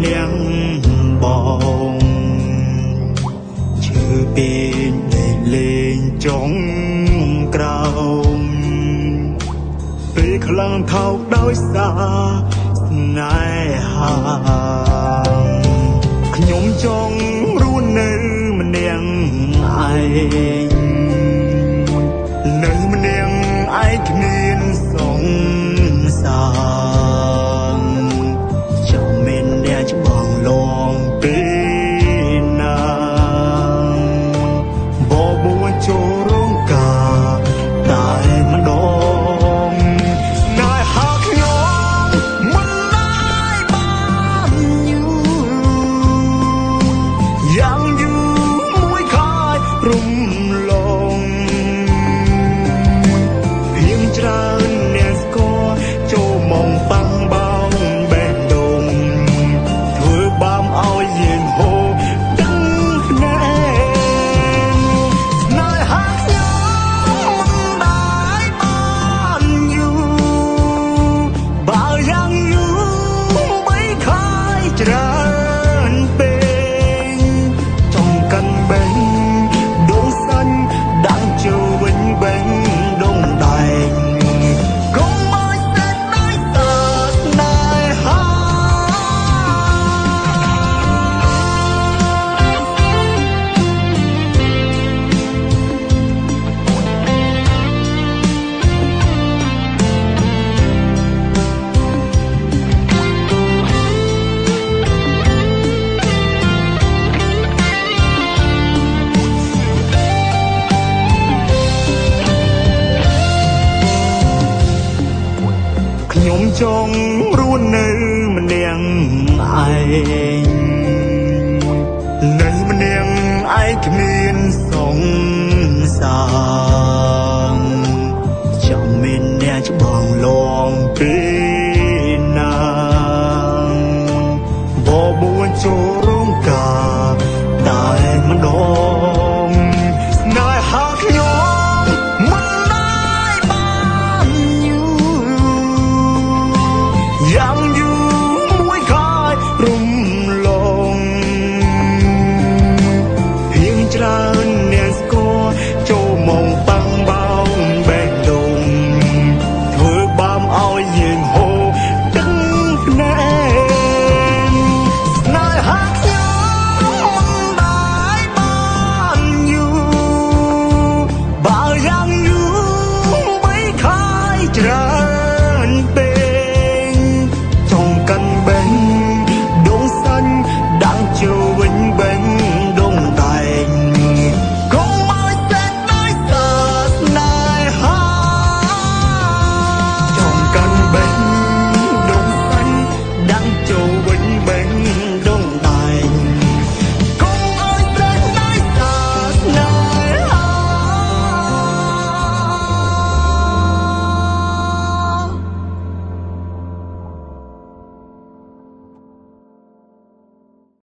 នាងបងឈឺពេលដែលលេងចុងក្រោមពេលខ្លាំងថោកដោយសារស្នេហាខ្ញុំចង់រស់នៅម្នាក់ឯងនៅម្នាក់ឯងគ្មានសង្សារចង់មានអ្នកច្បាំងលងពេលណាបបួលចូលរោងការតែម្ដងណែហៅខ្ញុំមិនដែរបានយូរយ៉ាងយូរមួយខែរំលងរៀងច្រើនអ្នកស្គាល់ចូលមកបាំងបោងបេះដូងធ្វើបាបឲ្យយើងហូរដឹងភ្នែកស្នេហាខ្ញុំមិនដែរបានយូរបើយ៉ាងយូរបីខែច្រើនពេកចង់កាន់បេះដូងសាញ់ដាក់ចូលវិញបេះដូងដែងកុំឲ្យសេចក្ដីសើស្នេហាខ្ញុំចង់រស់នៅម្នាក់ឯងនៅម្នាក់ឯងគ្មានសង្សារចង់មានអ្នកច្បាំងលងពេល